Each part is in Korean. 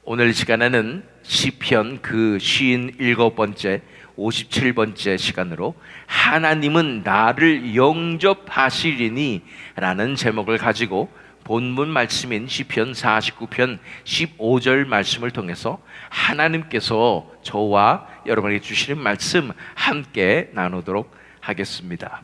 오늘 시간에는 시편 그 57번째, 57번째 시간으로 하나님은 나를 영접하시리니 라는 제목을 가지고 본문 말씀인 시편 49편 15절 말씀을 통해서 하나님께서 저와 여러분에게 주시는 말씀 함께 나누도록 하겠습니다.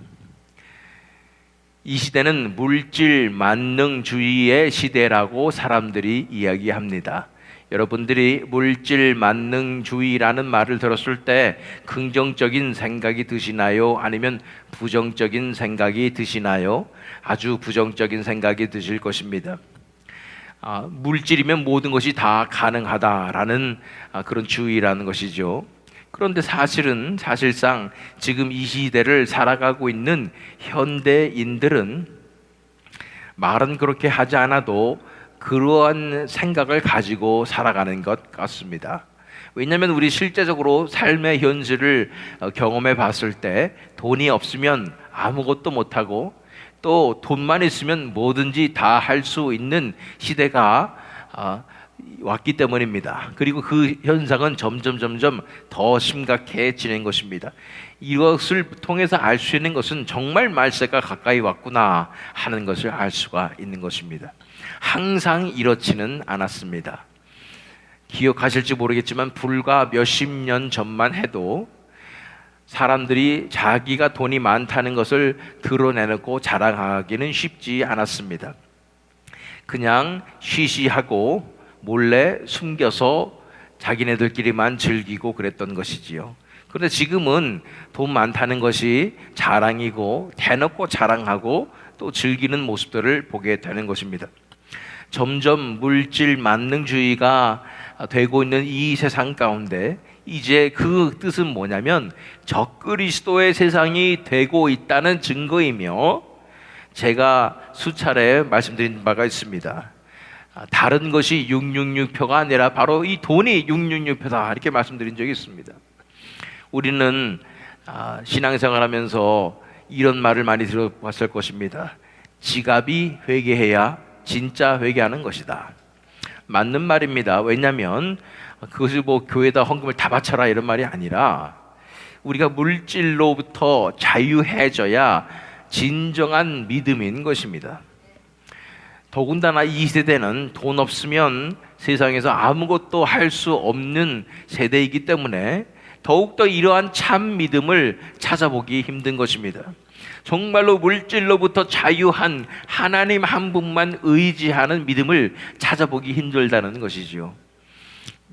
이 시대는 물질 만능주의의 시대라고 사람들이 이야기합니다. 여러분들이 물질 만능주의라는 말을 들었을 때 긍정적인 생각이 드시나요? 아니면 부정적인 생각이 드시나요? 아주 부정적인 생각이 드실 것입니다. 물질이면 모든 것이 다 가능하다라는 그런 주의라는 것이죠. 그런데 사실상 지금 이 시대를 살아가고 있는 현대인들은 말은 그렇게 하지 않아도 그러한 생각을 가지고 살아가는 것 같습니다. 왜냐하면 우리 실제적으로 삶의 현실을 경험해 봤을 때 돈이 없으면 아무것도 못하고 또 돈만 있으면 뭐든지 다 할 수 있는 시대가 왔기 때문입니다. 그리고 그 현상은 점점 더 심각해지는 것입니다. 이것을 통해서 알 수 있는 것은 정말 말세가 가까이 왔구나 하는 것을 알 수가 있는 것입니다. 항상 이렇지는 않았습니다. 기억하실지 모르겠지만 불과 몇십 년 전만 해도 사람들이 자기가 돈이 많다는 것을 드러내놓고 자랑하기는 쉽지 않았습니다. 그냥 쉬쉬하고 몰래 숨겨서 자기네들끼리만 즐기고 그랬던 것이지요. 그런데 지금은 돈 많다는 것이 자랑이고 대놓고 자랑하고 또 즐기는 모습들을 보게 되는 것입니다. 점점 물질 만능주의가 되고 있는 이 세상 가운데 이제 그 뜻은 뭐냐면 적그리스도의 세상이 되고 있다는 증거이며, 제가 수차례 말씀드린 바가 있습니다. 다른 것이 666표가 아니라 바로 이 돈이 666표다 이렇게 말씀드린 적이 있습니다. 우리는 신앙생활하면서 이런 말을 많이 들어봤을 것입니다. 지갑이 회개해야 진짜 회개하는 것이다. 맞는 말입니다. 왜냐하면 그것이 뭐 교회에다 헌금을 다 바쳐라 이런 말이 아니라 우리가 물질로부터 자유해져야 진정한 믿음인 것입니다. 더군다나 이 세대는 돈 없으면 세상에서 아무것도 할 수 없는 세대이기 때문에 더욱더 이러한 참 믿음을 찾아보기 힘든 것입니다. 정말로 물질로부터 자유한 하나님 한 분만 의지하는 믿음을 찾아보기 힘들다는 것이지요.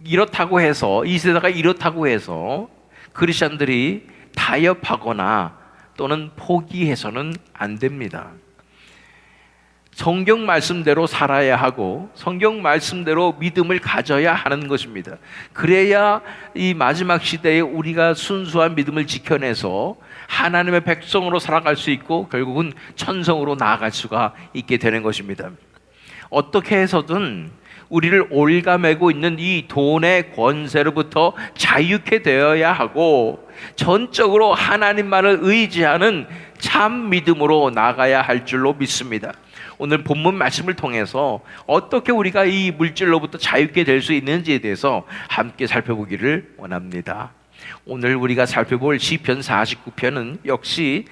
이렇다고 해서 이 세대가 이렇다고 해서 크리스천들이 타협하거나 또는 포기해서는 안 됩니다. 성경 말씀대로 살아야 하고 성경 말씀대로 믿음을 가져야 하는 것입니다. 그래야 이 마지막 시대에 우리가 순수한 믿음을 지켜내서 하나님의 백성으로 살아갈 수 있고 결국은 천성으로 나아갈 수가 있게 되는 것입니다. 어떻게 해서든 우리를 올가매고 있는 이 돈의 권세로부터 자유케 되어야 하고 전적으로 하나님만을 의지하는 참 믿음으로 나가야 할 줄로 믿습니다. 오늘 본문 말씀을 통해서 어떻게 우리가 이 물질로부터 자유케 될 수 있는지에 대해서 함께 살펴보기를 원합니다. 오늘 우리가 살펴볼 시편 49편은 역시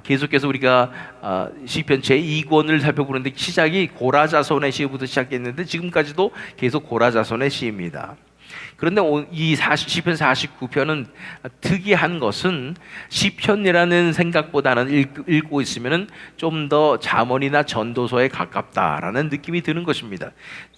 계속해서 우리가 시편 제2권을 살펴보는데 시작이 고라자손의 시부터 시작했는데 지금까지도 계속 고라자손의 시입니다. 그런데 이 시편 49편은 특이한 것은 시편이라는 생각보다는 읽고 있으면 좀 더 잠언이나 전도서에 가깝다라는 느낌이 드는 것입니다.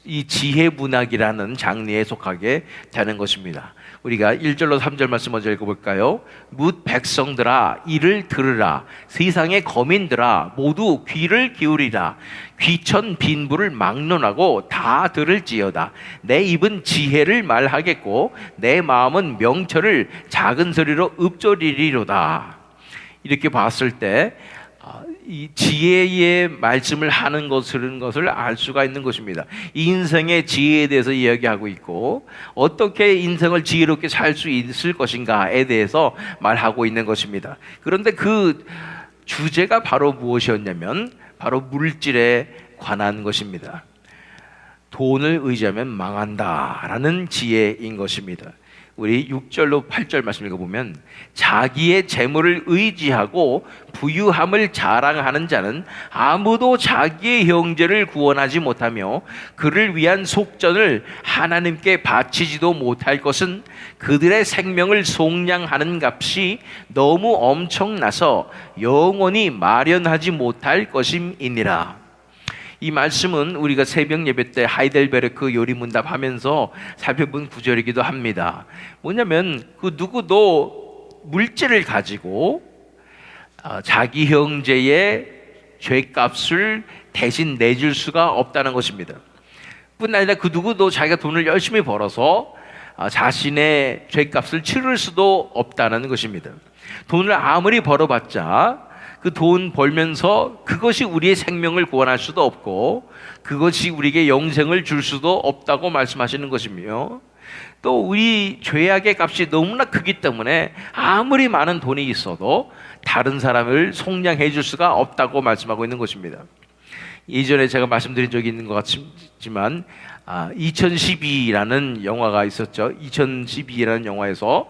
이 지혜 문학이라는 장르에 속하게 되는 것입니다. 우리가 1절로 3절 말씀 먼저 읽어볼까요? 뭇 백성들아 이를 들으라, 세상의 거민들아 모두 귀를 기울이라. 귀천 빈부를 막론하고 다 들을지어다. 내 입은 지혜를 말하겠고 내 마음은 명철을 작은 소리로 읊조리리로다. 이렇게 봤을 때 이 지혜의 말씀을 하는 것을 알 수가 있는 것입니다. 인생의 지혜에 대해서 이야기하고 있고 어떻게 인생을 지혜롭게 살 수 있을 것인가에 대해서 말하고 있는 것입니다. 그런데 그 주제가 바로 무엇이었냐면 바로 물질에 관한 것입니다. 돈을 의지하면 망한다라는 지혜인 것입니다. 우리 6절로 8절 말씀 읽어보면 자기의 재물을 의지하고 부유함을 자랑하는 자는 아무도 자기의 형제를 구원하지 못하며 그를 위한 속전을 하나님께 바치지도 못할 것은 그들의 생명을 속량하는 값이 너무 엄청나서 영원히 마련하지 못할 것임이니라. 이 말씀은 우리가 새벽 예배 때 하이델베르크 요리문답 하면서 살펴본 구절이기도 합니다. 뭐냐면 그 누구도 물질을 가지고 자기 형제의 죄값을 대신 내줄 수가 없다는 것입니다. 뿐 아니라 그 누구도 자기가 돈을 열심히 벌어서 자신의 죄값을 치를 수도 없다는 것입니다. 돈을 아무리 벌어봤자 그 돈 벌면서 그것이 우리의 생명을 구원할 수도 없고 그것이 우리에게 영생을 줄 수도 없다고 말씀하시는 것이며, 또 우리 죄악의 값이 너무나 크기 때문에 아무리 많은 돈이 있어도 다른 사람을 속량해 줄 수가 없다고 말씀하고 있는 것입니다. 예전에 제가 말씀드린 적이 있는 것 같지만 2012라는 영화가 있었죠. 2012라는 영화에서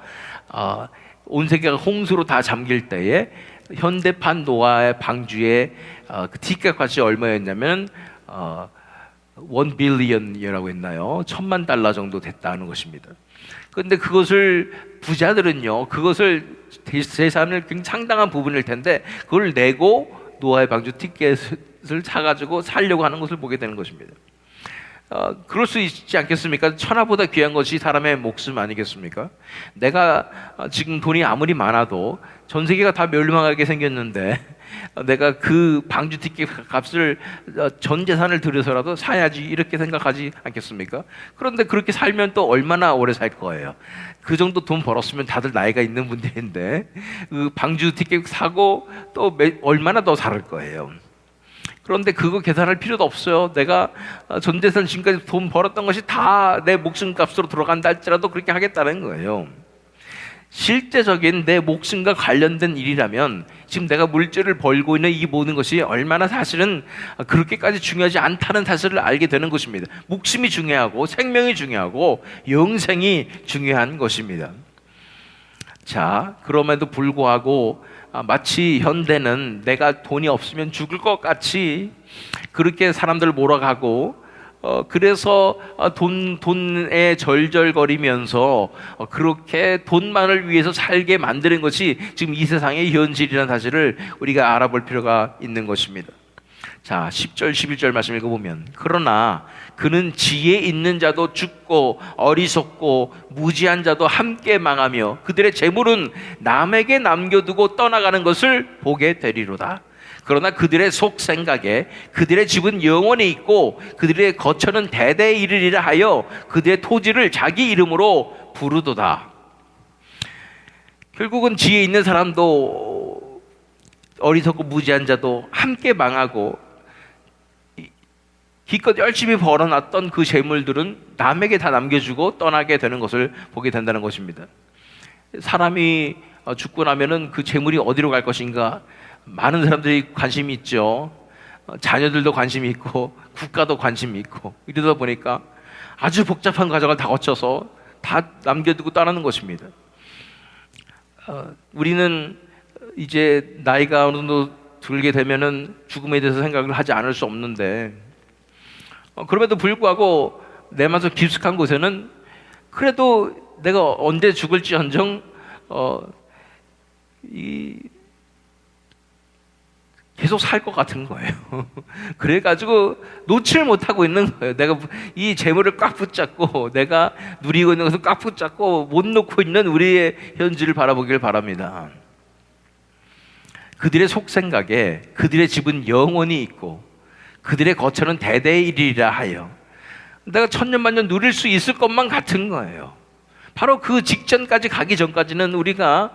온 세계가 홍수로 다 잠길 때에 현대판 노아의 방주의 그 티켓 값이 얼마였냐면 1 빌리언이라고 했나요? 1,000만 달러 정도 됐다는 것입니다. 그런데 그것을 부자들은요, 그것을 재산을 굉장히 상당한 부분일 텐데 그걸 내고 노아의 방주 티켓을 사가지고 살려고 하는 것을 보게 되는 것입니다. 그럴 수 있지 않겠습니까? 천하보다 귀한 것이 사람의 목숨 아니겠습니까? 내가 지금 돈이 아무리 많아도 전 세계가 다 멸망하게 생겼는데 내가 그 방주 티켓 값을 전 재산을 들여서라도 사야지 이렇게 생각하지 않겠습니까? 그런데 그렇게 살면 또 얼마나 오래 살 거예요? 그 정도 돈 벌었으면 다들 나이가 있는 분들인데 그 방주 티켓 사고 또 얼마나 더 살 거예요? 그런데 그거 계산할 필요도 없어요. 내가 전 재산 지금까지 돈 벌었던 것이 다 내 목숨값으로 들어간다 할지라도 그렇게 하겠다는 거예요. 실제적인 내 목숨과 관련된 일이라면 지금 내가 물질을 벌고 있는 이 모든 것이 얼마나 사실은 그렇게까지 중요하지 않다는 사실을 알게 되는 것입니다. 목숨이 중요하고 생명이 중요하고 영생이 중요한 것입니다. 자, 그럼에도 불구하고 마치 현대는 내가 돈이 없으면 죽을 것 같이 그렇게 사람들을 몰아가고 그래서 돈에 절절거리면서 그렇게 돈만을 위해서 살게 만드는 것이 지금 이 세상의 현실이라는 사실을 우리가 알아볼 필요가 있는 것입니다. 자, 10절 11절 말씀 읽어보면 그러나 그는 지혜 있는 자도 죽고 어리석고 무지한 자도 함께 망하며 그들의 재물은 남에게 남겨두고 떠나가는 것을 보게 되리로다. 그러나 그들의 속 생각에 그들의 집은 영원히 있고 그들의 거처는 대대에 이르리라 하여 그들의 토지를 자기 이름으로 부르도다. 결국은 지혜 있는 사람도 어리석고 무지한 자도 함께 망하고 기껏 열심히 벌어놨던 그 재물들은 남에게 다 남겨주고 떠나게 되는 것을 보게 된다는 것입니다. 사람이 죽고 나면은 그 재물이 어디로 갈 것인가 많은 사람들이 관심이 있죠. 자녀들도 관심이 있고 국가도 관심이 있고 이러다 보니까 아주 복잡한 과정을 다 거쳐서 다 남겨두고 떠나는 것입니다. 우리는 이제 나이가 어느 정도 들게 되면은 죽음에 대해서 생각을 하지 않을 수 없는데 그럼에도 불구하고 내 마음 깊숙한 곳에는 그래도 내가 언제 죽을지언정 계속 살 것 같은 거예요. 그래가지고 놓지를 못하고 있는 거예요. 내가 이 재물을 꽉 붙잡고 내가 누리고 있는 것을 꽉 붙잡고 못 놓고 있는 우리의 현실을 바라보길 바랍니다. 그들의 속생각에 그들의 집은 영원히 있고 그들의 거처는 대대에 이르리라 하여 내가 천년만년 누릴 수 있을 것만 같은 거예요. 바로 그 직전까지 가기 전까지는 우리가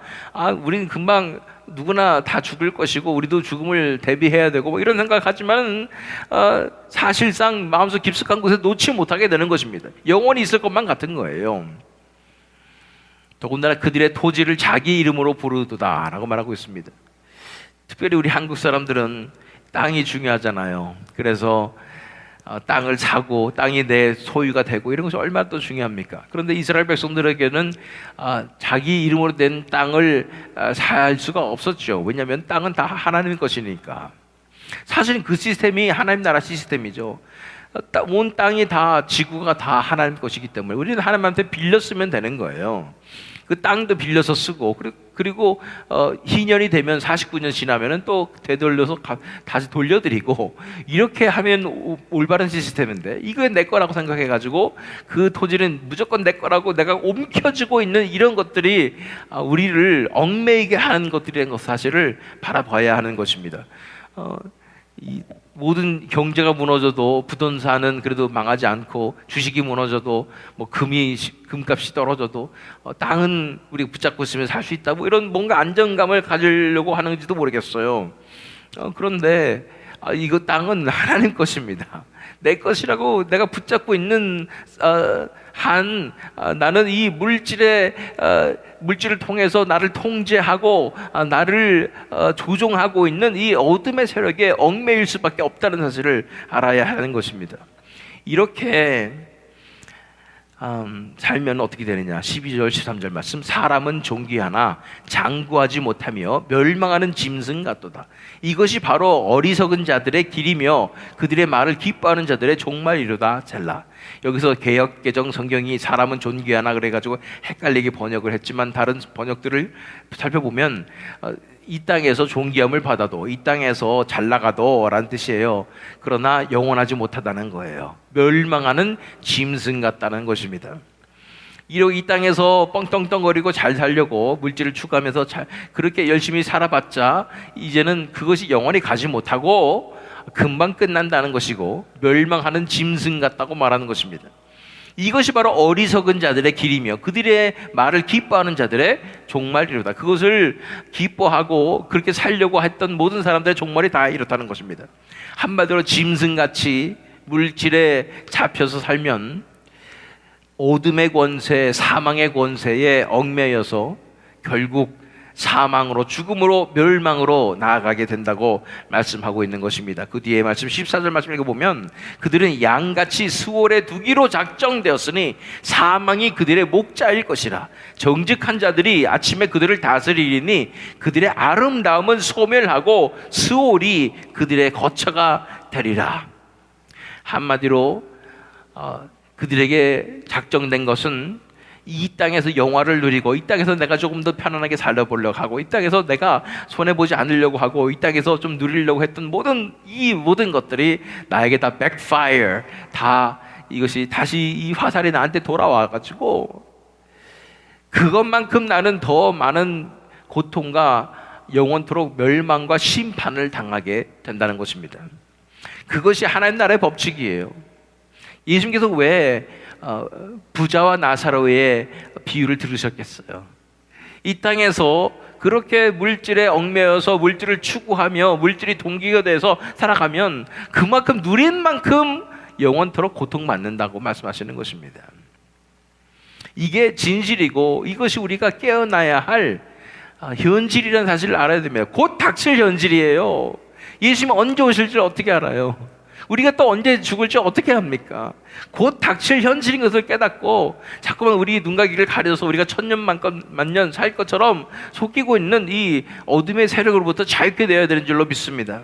우리는 금방 누구나 다 죽을 것이고 우리도 죽음을 대비해야 되고 뭐 이런 생각하지만 사실상 마음속 깊숙한 곳에 놓지 못하게 되는 것입니다. 영원히 있을 것만 같은 거예요. 더군다나 그들의 토지를 자기 이름으로 부르도다 라고 말하고 있습니다. 특별히 우리 한국 사람들은 땅이 중요하잖아요. 그래서 땅을 사고 땅이 내 소유가 되고 이런 것이 얼마나 또 중요합니까? 그런데 이스라엘 백성들에게는 자기 이름으로 된 땅을 살 수가 없었죠. 왜냐하면 땅은 다 하나님 것이니까. 사실 그 시스템이 하나님 나라 시스템이죠. 온 땅이 다, 지구가 다 하나님 것이기 때문에 우리는 하나님한테 빌려 쓰면 되는 거예요. 그 땅도 빌려서 쓰고, 그리고 희년이 되면 49년 지나면은 또 되돌려서 다시 돌려드리고, 이렇게 하면 올바른 시스템인데, 이거 내 거라고 생각해가지고 그 토지는 무조건 내 거라고 내가 옮겨주고 있는 이런 것들이 우리를 얽매이게 하는 것들이라는 것 사실을 바라봐야 하는 것입니다. 이 모든 경제가 무너져도 부동산은 그래도 망하지 않고, 주식이 무너져도 뭐 금값이 떨어져도 땅은 우리가 붙잡고 있으면 살 수 있다, 뭐 이런 뭔가 안정감을 가지려고 하는지도 모르겠어요. 그런데 이거 땅은 하나님 것입니다. 내 것이라고 내가 붙잡고 있는 나는 이 물질을 통해서 나를 통제하고 나를 조종하고 있는 이 어둠의 세력에 얽매일 수밖에 없다는 사실을 알아야 하는 것입니다. 이렇게 살면 어떻게 되느냐? 12절 13절 말씀, 사람은 존귀하나 장구하지 못하며 멸망하는 짐승 같도다. 이것이 바로 어리석은 자들의 길이며 그들의 말을 기뻐하는 자들의 종말이로다. 젤라. 여기서 개역 개정 성경이 사람은 존귀하나 그래가지고 헷갈리게 번역을 했지만, 다른 번역들을 살펴보면 이 땅에서 존귀함을 받아도, 이 땅에서 잘 나가도 라는 뜻이에요. 그러나 영원하지 못하다는 거예요. 멸망하는 짐승 같다는 것입니다. 이 땅에서 뻥뻥뻥거리고 잘 살려고 물질을 추구하면서 그렇게 열심히 살아봤자 이제는 그것이 영원히 가지 못하고 금방 끝난다는 것이고, 멸망하는 짐승 같다고 말하는 것입니다. 이것이 바로 어리석은 자들의 길이며 그들의 말을 기뻐하는 자들의 종말이로다. 그것을 기뻐하고 그렇게 살려고 했던 모든 사람들의 종말이 다 이렇다는 것입니다. 한마디로 짐승같이 물질에 잡혀서 살면 어둠의 권세, 사망의 권세에 얽매여서 결국 사망으로, 죽음으로, 멸망으로 나아가게 된다고 말씀하고 있는 것입니다. 그 뒤에 말씀 14절 말씀 읽어보면, 그들은 양같이 수월에 두기로 작정되었으니 사망이 그들의 목자일 것이라. 정직한 자들이 아침에 그들을 다스리리니 그들의 아름다움은 소멸하고 수월이 그들의 거처가 되리라. 한마디로 그들에게 작정된 것은 이 땅에서 영화를 누리고, 이 땅에서 내가 조금 더 편안하게 살아보려고 하고, 이 땅에서 내가 손해보지 않으려고 하고, 이 땅에서 좀 누리려고 했던 모든 것들이 나에게 다 backfire, 다 이것이 다시 이 화살이 나한테 돌아와가지고 그것만큼 나는 더 많은 고통과 영원토록 멸망과 심판을 당하게 된다는 것입니다. 그것이 하나님 나라의 법칙이에요. 예수님께서 왜 부자와 나사로의 비유를 들으셨겠어요? 이 땅에서 그렇게 물질에 얽매여서 물질을 추구하며 물질이 동기가 돼서 살아가면 그만큼 누린 만큼 영원토록 고통받는다고 말씀하시는 것입니다. 이게 진실이고 이것이 우리가 깨어나야 할 현실이라는 사실을 알아야 됩니다. 곧 닥칠 현실이에요. 예수님은 언제 오실지 어떻게 알아요? 우리가 또 언제 죽을지 어떻게 합니까? 곧 닥칠 현실인 것을 깨닫고 자꾸만 우리 눈과 귀를 가려서 우리가 천년 만년 살 것처럼 속이고 있는 이 어둠의 세력으로부터 자유케 되어야 되는 줄로 믿습니다.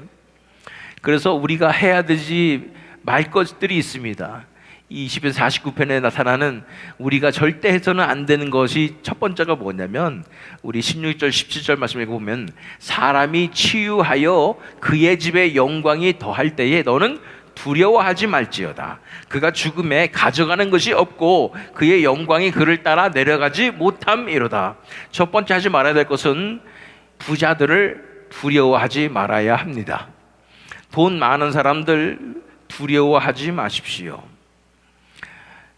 그래서 우리가 해야 되지 말 것들이 있습니다. 이 20편 49편에 나타나는 우리가 절대 해서는 안 되는 것이 첫 번째가 뭐냐면, 우리 16절 17절 말씀을 보면, 사람이 치유하여 그의 집에 영광이 더할 때에 너는 두려워하지 말지어다. 그가 죽음에 가져가는 것이 없고 그의 영광이 그를 따라 내려가지 못함이로다. 첫 번째 하지 말아야 될 것은 부자들을 두려워하지 말아야 합니다. 돈 많은 사람들 두려워하지 마십시오.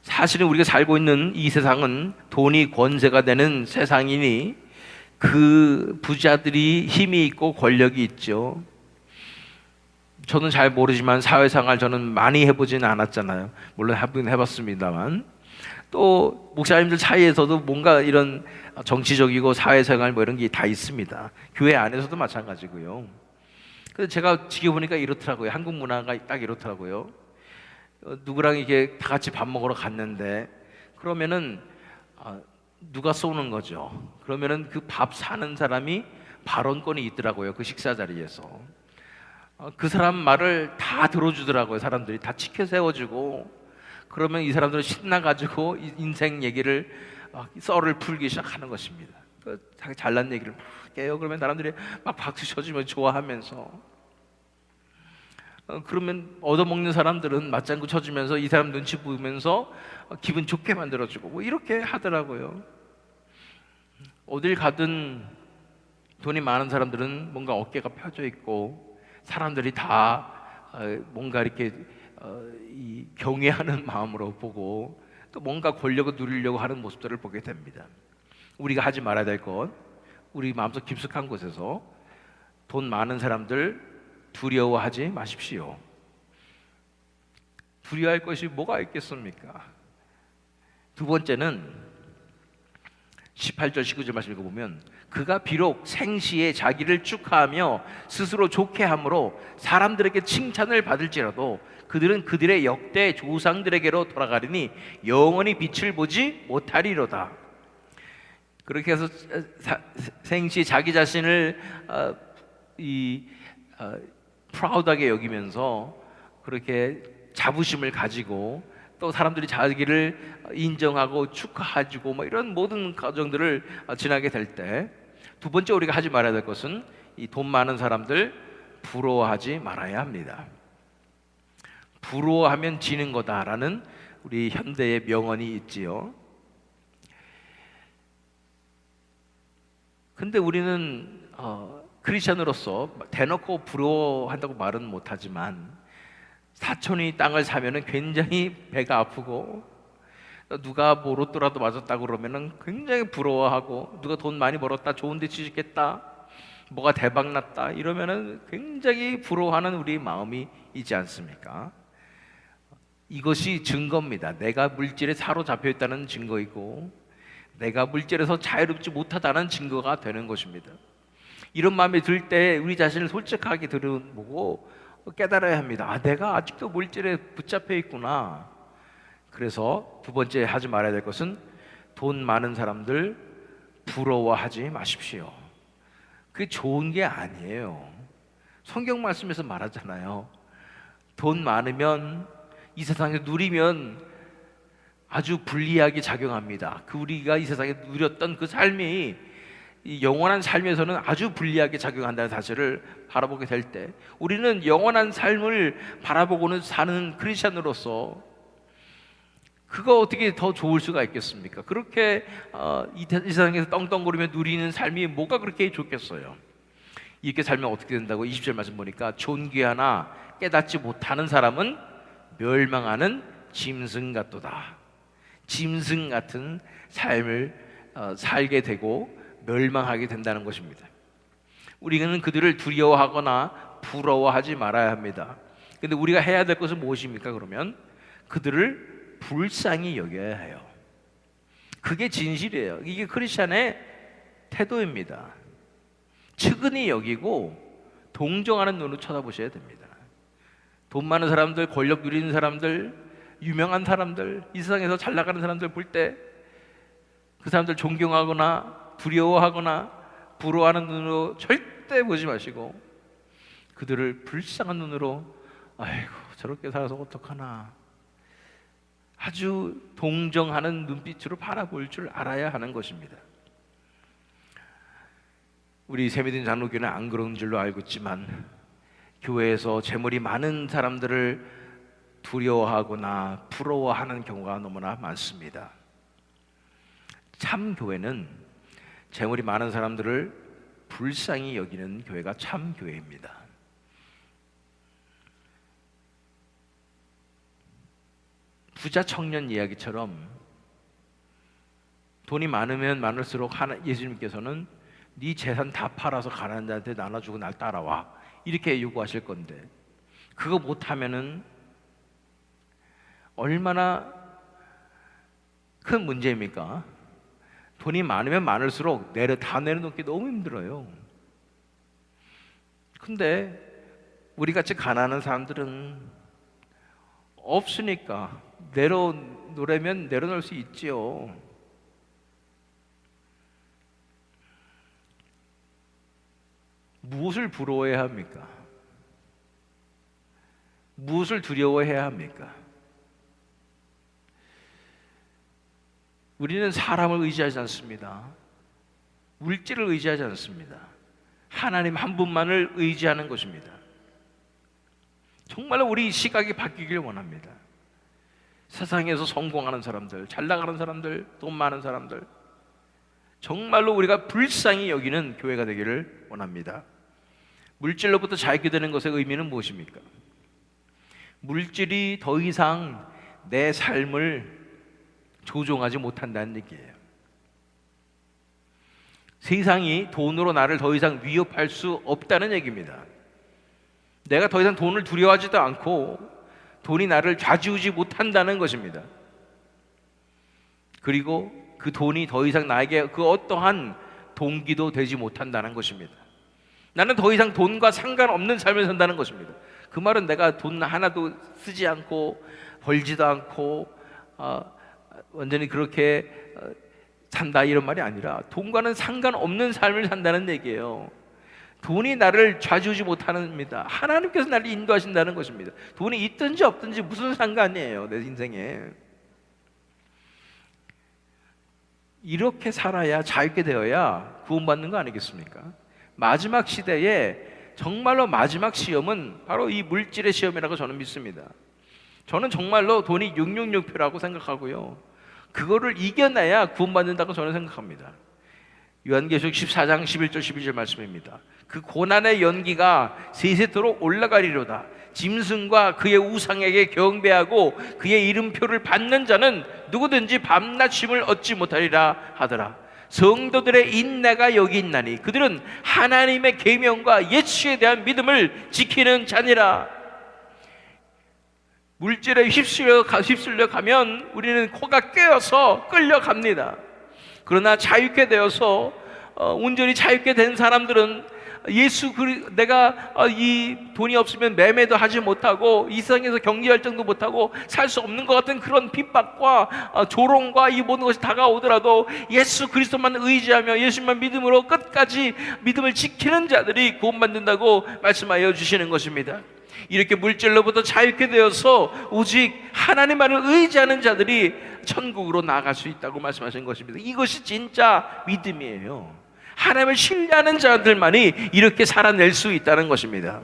사실은 우리가 살고 있는 이 세상은 돈이 권세가 되는 세상이니 그 부자들이 힘이 있고 권력이 있죠. 저는 잘 모르지만 사회생활 저는 많이 해보지는 않았잖아요. 물론 해봤습니다만, 또 목사님들 사이에서도 뭔가 이런 정치적이고 사회생활 뭐 이런 게 다 있습니다. 교회 안에서도 마찬가지고요. 그래서 제가 지켜보니까 이렇더라고요. 한국 문화가 딱 이렇더라고요. 누구랑 이게 다 같이 밥 먹으러 갔는데 그러면은 누가 쏘는 거죠. 그러면은 그 밥 사는 사람이 발언권이 있더라고요. 그 식사 자리에서 그 사람 말을 다 들어주더라고요. 사람들이 다 치켜 세워주고 그러면 이 사람들은 신나가지고 인생 얘기를 썰을 풀기 시작하는 것입니다. 자기 잘난 얘기를 막 해요. 그러면 사람들이 막 박수 쳐주면 좋아하면서 그러면 얻어먹는 사람들은 맞장구 쳐주면서 이 사람 눈치 보면서 기분 좋게 만들어주고 뭐 이렇게 하더라고요. 어딜 가든 돈이 많은 사람들은 뭔가 어깨가 펴져 있고 사람들이 다 뭔가 이렇게 이 경외하는 마음으로 보고 또 뭔가 권력을 누리려고 하는 모습들을 보게 됩니다. 우리가 하지 말아야 될 것, 우리 마음속 깊숙한 곳에서 돈 많은 사람들 두려워하지 마십시오. 두려워할 것이 뭐가 있겠습니까? 두 번째는 18절 19절 말씀 읽어보면 그가 비록 생시에 자기를 축하하며 스스로 좋게 함으로 사람들에게 칭찬을 받을지라도 그들은 그들의 역대 조상들에게로 돌아가리니 영원히 빛을 보지 못하리로다. 그렇게 해서 생시 자기 자신을 프라우드하게 여기면서 그렇게 자부심을 가지고 또 사람들이 자기를 인정하고 축하해주고 뭐 이런 모든 과정들을 지나게 될 때 두 번째 우리가 하지 말아야 될 것은 이 돈 많은 사람들 부러워하지 말아야 합니다. 부러워하면 지는 거다라는 우리 현대의 명언이 있지요. 근데 우리는 크리스천으로서 대놓고 부러워한다고 말은 못하지만 사촌이 땅을 사면은 굉장히 배가 아프고 누가 뭐 로또라도 맞았다고 그러면은 굉장히 부러워하고 누가 돈 많이 벌었다 좋은 데 취직했다 뭐가 대박 났다 이러면은 굉장히 부러워하는 우리 마음이 있지 않습니까? 이것이 증거입니다. 내가 물질에 사로잡혀 있다는 증거이고 내가 물질에서 자유롭지 못하다는 증거가 되는 것입니다. 이런 마음이 들 때 우리 자신을 솔직하게 들여보고 깨달아야 합니다. 내가 아직도 물질에 붙잡혀 있구나. 그래서 두 번째 하지 말아야 될 것은 돈 많은 사람들 부러워하지 마십시오. 그게 좋은 게 아니에요. 성경 말씀에서 말하잖아요. 돈 많으면 이 세상에 누리면 아주 불리하게 작용합니다. 우리가 이 세상에 누렸던 그 삶이 이 영원한 삶에서는 아주 불리하게 작용한다는 사실을 바라보게 될 때 우리는 영원한 삶을 바라보고는 사는 크리스천으로서 그거 어떻게 더 좋을 수가 있겠습니까? 그렇게 이 세상에서 떵떵거리며 누리는 삶이 뭐가 그렇게 좋겠어요? 이렇게 살면 어떻게 된다고 20절 말씀 보니까 존귀하나 깨닫지 못하는 사람은 멸망하는 짐승 같도다. 짐승 같은 삶을 살게 되고 멸망하게 된다는 것입니다. 우리는 그들을 두려워하거나 부러워하지 말아야 합니다. 근데 우리가 해야 될 것은 무엇입니까? 그러면 그들을 불쌍히 여겨야 해요. 그게 진실이에요. 이게 크리스천의 태도입니다. 측은히 여기고 동정하는 눈으로 쳐다보셔야 됩니다. 돈 많은 사람들, 권력 누리는 사람들, 유명한 사람들, 이 세상에서 잘 나가는 사람들 볼 때 그 사람들 존경하거나 두려워하거나 부러워하는 눈으로 절대 보지 마시고 그들을 불쌍한 눈으로 아이고 저렇게 살아서 어떡하나 아주 동정하는 눈빛으로 바라볼 줄 알아야 하는 것입니다. 우리 새미든 장로교는 안 그런 줄로 알고 있지만 교회에서 재물이 많은 사람들을 두려워하거나 부러워하는 경우가 너무나 많습니다. 참 교회는 재물이 많은 사람들을 불쌍히 여기는 교회가 참 교회입니다. 부자 청년 이야기처럼 돈이 많으면 많을수록 예수님께서는 네 재산 다 팔아서 가난한 자한테 나눠주고 날 따라와 이렇게 요구하실 건데 그거 못하면은 얼마나 큰 문제입니까? 돈이 많으면 많을수록 다 내려놓기 너무 힘들어요. 근데 우리같이 가난한 사람들은 없으니까 내려놓으려면 내려놓을 수 있지요. 무엇을 부러워해야 합니까? 무엇을 두려워해야 합니까? 우리는 사람을 의지하지 않습니다. 물질을 의지하지 않습니다. 하나님 한 분만을 의지하는 것입니다. 정말로 우리 시각이 바뀌길 원합니다. 세상에서 성공하는 사람들, 잘 나가는 사람들, 돈 많은 사람들, 정말로 우리가 불쌍히 여기는 교회가 되기를 원합니다. 물질로부터 자유케 되는 것의 의미는 무엇입니까? 물질이 더 이상 내 삶을 조종하지 못한다는 얘기예요. 세상이 돈으로 나를 더 이상 위협할 수 없다는 얘기입니다. 내가 더 이상 돈을 두려워하지도 않고 돈이 나를 좌지우지 못한다는 것입니다. 그리고 그 돈이 더 이상 나에게 그 어떠한 동기도 되지 못한다는 것입니다. 나는 더 이상 돈과 상관없는 삶을 산다는 것입니다. 그 말은 내가 돈 하나도 쓰지 않고 벌지도 않고 완전히 그렇게 산다 이런 말이 아니라 돈과는 상관없는 삶을 산다는 얘기예요. 돈이 나를 좌지우지 못합니다. 하나님께서 나를 인도하신다는 것입니다. 돈이 있든지 없든지 무슨 상관이에요, 내 인생에. 이렇게 살아야 자유케 되어야 구원받는 거 아니겠습니까? 마지막 시대에 정말로 마지막 시험은 바로 이 물질의 시험이라고 저는 믿습니다. 저는 정말로 돈이 666표라고 생각하고요, 그거를 이겨내야 구원받는다고 저는 생각합니다. 요한계시록 14장 11절 12절 말씀입니다. 그 고난의 연기가 세세토록 올라가리로다. 짐승과 그의 우상에게 경배하고 그의 이름표를 받는 자는 누구든지 밤낮 쉼을 얻지 못하리라 하더라. 성도들의 인내가 여기 있나니 그들은 하나님의 계명과 예수에 대한 믿음을 지키는 자니라. 물질에 휩쓸려 가면 우리는 코가 깨어서 끌려갑니다. 그러나 자유케 되어서 온전히 자유케 된 사람들은 내가 이 돈이 없으면 매매도 하지 못하고 이 세상에서 경제활동도 못하고 살 수 없는 것 같은 그런 핍박과 조롱과 이 모든 것이 다가오더라도 예수 그리스도만 의지하며 예수만 믿음으로 끝까지 믿음을 지키는 자들이 구원받는다고 말씀하여 주시는 것입니다. 이렇게 물질로부터 자유케 되어서 오직 하나님만을 의지하는 자들이 천국으로 나아갈 수 있다고 말씀하신 것입니다. 이것이 진짜 믿음이에요. 하나님을 신뢰하는 자들만이 이렇게 살아낼 수 있다는 것입니다.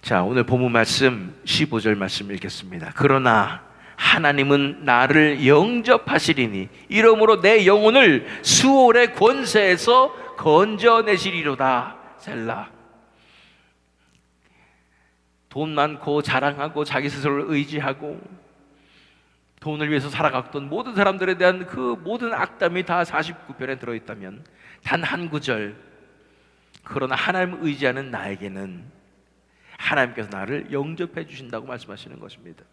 자, 오늘 본문 말씀 15절 말씀 읽겠습니다. 그러나 하나님은 나를 영접하시리니 이러므로 내 영혼을 수월의 권세에서 건져내시리로다. 셀라. 돈 많고 자랑하고 자기 스스로를 의지하고 돈을 위해서 살아갔던 모든 사람들에 대한 그 모든 악담이 다 49편에 들어있다면 단 한 구절, 그러나 하나님을 의지하는 나에게는 하나님께서 나를 영접해 주신다고 말씀하시는 것입니다.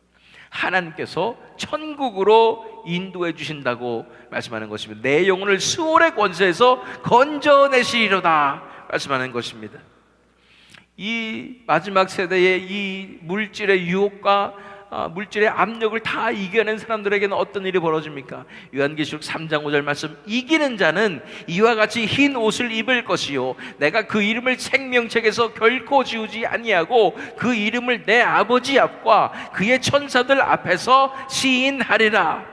하나님께서 천국으로 인도해 주신다고 말씀하는 것입니다. 내 영혼을 수월의 권세에서 건져내시리로다 말씀하는 것입니다. 이 마지막 세대의 이 물질의 유혹과 물질의 압력을 다 이겨낸 사람들에게는 어떤 일이 벌어집니까? 요한계시록 3장 5절 말씀, 이기는 자는 이와 같이 흰 옷을 입을 것이요 내가 그 이름을 생명책에서 결코 지우지 아니하고 그 이름을 내 아버지 앞과 그의 천사들 앞에서 시인하리라.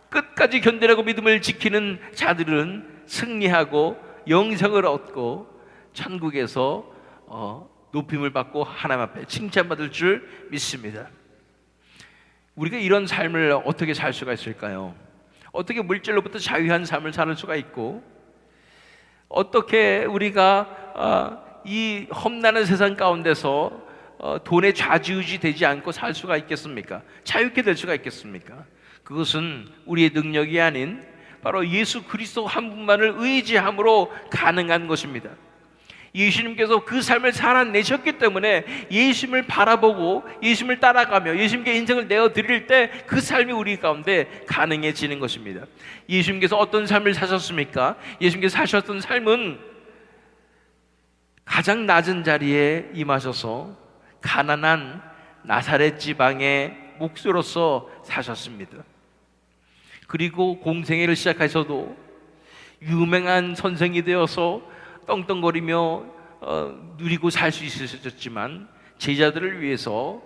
끝까지 견뎌내고 믿음을 지키는 자들은 승리하고 영생을 얻고 천국에서 높임을 받고 하나님 앞에 칭찬받을 줄 믿습니다. 우리가 이런 삶을 어떻게 살 수가 있을까요? 어떻게 물질로부터 자유한 삶을 살 수가 있고, 어떻게 우리가 이 험난한 세상 가운데서 돈에 좌지우지 되지 않고 살 수가 있겠습니까? 자유케 될 수가 있겠습니까? 그것은 우리의 능력이 아닌 바로 예수 그리스도 한 분만을 의지함으로 가능한 것입니다. 예수님께서 그 삶을 살아내셨기 때문에 예수님을 바라보고 예수님을 따라가며 예수님께 인생을 내어드릴 때 그 삶이 우리 가운데 가능해지는 것입니다. 예수님께서 어떤 삶을 사셨습니까? 예수님께서 사셨던 삶은 가장 낮은 자리에 임하셔서 가난한 나사렛 지방의 목수로서 사셨습니다. 그리고 공생애를 시작하셔도 유명한 선생이 되어서 떵떵거리며 누리고 살 수 있으셨지만 제자들을 위해서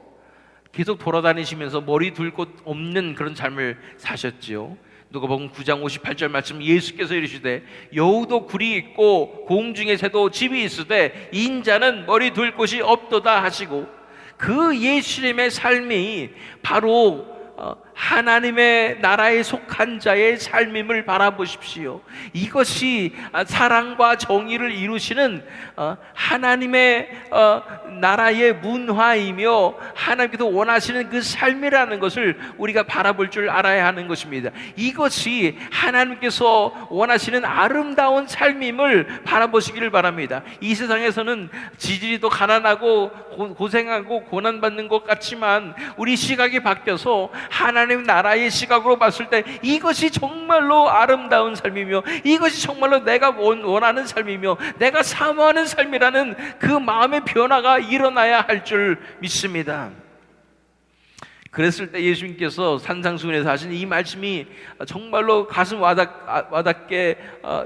계속 돌아다니시면서 머리 둘 곳 없는 그런 삶을 사셨지요. 누가복음 9장 58절 말씀, 예수께서 이르시되 여우도 굴이 있고 공중의 새도 집이 있으되 인자는 머리 둘 곳이 없도다 하시고, 그 예수님의 삶이 바로 하나님의 나라에 속한 자의 삶임을 바라보십시오. 이것이 사랑과 정의를 이루시는 하나님의 나라의 문화이며 하나님께서 원하시는 그 삶이라는 것을 우리가 바라볼 줄 알아야 하는 것입니다. 이것이 하나님께서 원하시는 아름다운 삶임을 바라보시기를 바랍니다. 이 세상에서는 지지리도 가난하고 고생하고 고난받는 것 같지만 우리 시각이 바뀌어서 하나님 나라의 시각으로 봤을 때 이것이 정말로 아름다운 삶이며 이것이 정말로 내가 원하는 삶이며 내가 사모하는 삶이라는 그 마음의 변화가 일어나야 할 줄 믿습니다. 그랬을 때 예수님께서 산상수훈에서 하신 이 말씀이 정말로 가슴 와닿게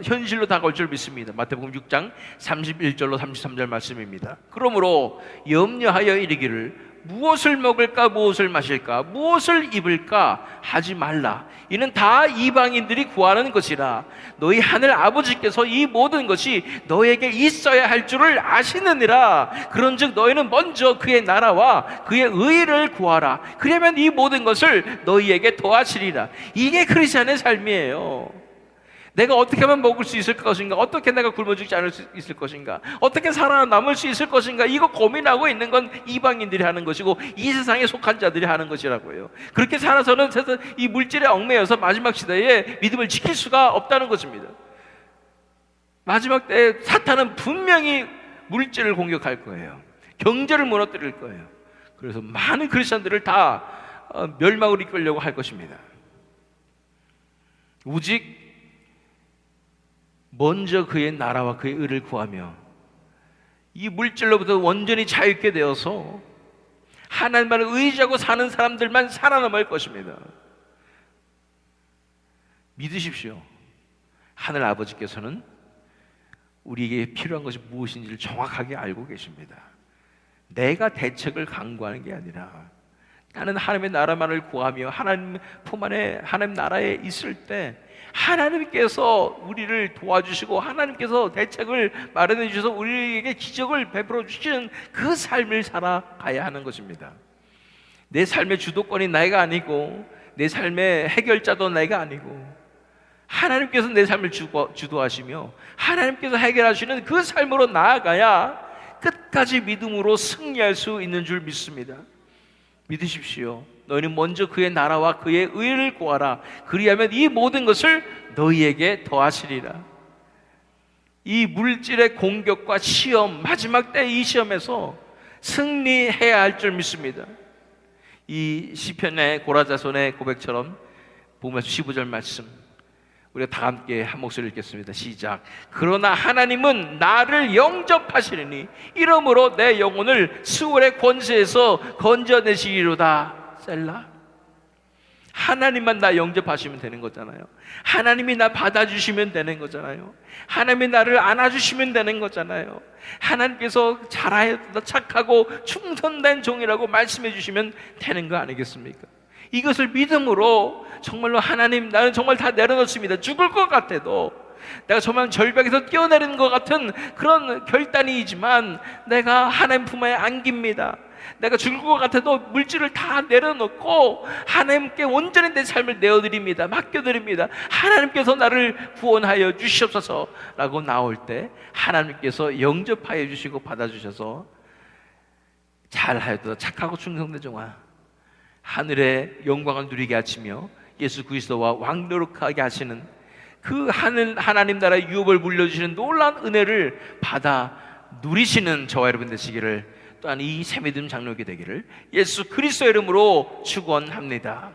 현실로 다가올 줄 믿습니다. 마태복음 6장 31절로 33절 말씀입니다. 그러므로 염려하여 이르기를 무엇을 먹을까 무엇을 마실까 무엇을 입을까 하지 말라. 이는 다 이방인들이 구하는 것이라. 너희 하늘 아버지께서 이 모든 것이 너에게 있어야 할 줄을 아시느니라. 그런즉 너희는 먼저 그의 나라와 그의 의를 구하라. 그러면 이 모든 것을 너희에게 더하시리라. 이게 크리스찬의 삶이에요. 내가 어떻게 하면 먹을 수 있을 것인가, 어떻게 내가 굶어 죽지 않을 수 있을 것인가, 어떻게 살아남을 수 있을 것인가, 이거 고민하고 있는 건 이방인들이 하는 것이고 이 세상에 속한 자들이 하는 것이라고요. 그렇게 살아서는 이 물질에 얽매여서 마지막 시대에 믿음을 지킬 수가 없다는 것입니다. 마지막 때에 사탄은 분명히 물질을 공격할 거예요. 경제를 무너뜨릴 거예요. 그래서 많은 크리스천들을 다 멸망을 이끌려고 할 것입니다. 오직 먼저 그의 나라와 그의 의를 구하며 이 물질로부터 완전히 자유케 되어서 하나님만 의지하고 사는 사람들만 살아남을 것입니다. 믿으십시오. 하늘 아버지께서는 우리에게 필요한 것이 무엇인지를 정확하게 알고 계십니다. 내가 대책을 강구하는 게 아니라 나는 하나님의 나라만을 구하며 하나님 품 안에 하나님 나라에 있을 때 하나님께서 우리를 도와주시고 하나님께서 대책을 마련해 주셔서 우리에게 기적을 베풀어 주시는 그 삶을 살아가야 하는 것입니다. 내 삶의 주도권이 내가 아니고 내 삶의 해결자도 내가 아니고 하나님께서 내 삶을 주도하시며 하나님께서 해결하시는 그 삶으로 나아가야 끝까지 믿음으로 승리할 수 있는 줄 믿습니다. 믿으십시오. 너희는 먼저 그의 나라와 그의 의를 구하라. 그리하면 이 모든 것을 너희에게 더하시리라. 이 물질의 공격과 시험, 마지막 때 이 시험에서 승리해야 할 줄 믿습니다. 이 시편의 고라자손의 고백처럼 보면서 15절 말씀 우리가 다 함께 한 목소리 읽겠습니다. 시작. 그러나 하나님은 나를 영접하시리니 이러므로 내 영혼을 수월의 권세에서 건져내시리로다. 셀라. 하나님만 나 영접하시면 되는 거잖아요. 하나님이 나 받아주시면 되는 거잖아요. 하나님이 나를 안아주시면 되는 거잖아요. 하나님께서 잘하였다 착하고 충성된 종이라고 말씀해 주시면 되는 거 아니겠습니까? 이것을 믿음으로 정말로 하나님 나는 정말 다 내려놓습니다. 죽을 것 같아도 내가 정말 절벽에서 뛰어내리는 것 같은 그런 결단이지만 내가 하나님 품에 안깁니다. 내가 죽을 것 같아도 물질을 다 내려놓고 하나님께 온전히 내 삶을 내어드립니다. 맡겨드립니다. 하나님께서 나를 구원하여 주시옵소서 라고 나올 때 하나님께서 영접하여 주시고 받아주셔서 잘하였다 착하고 충성된 종아 하늘의 영광을 누리게 하시며 예수 그리스도와 왕노릇하게 하시는 그 하나님 나라의 유업을 물려주시는 놀라운 은혜를 받아 누리시는 저와 여러분 되시기를, 또한 이 새믿음 장로교 되기를 예수 그리스도의 이름으로 축원합니다.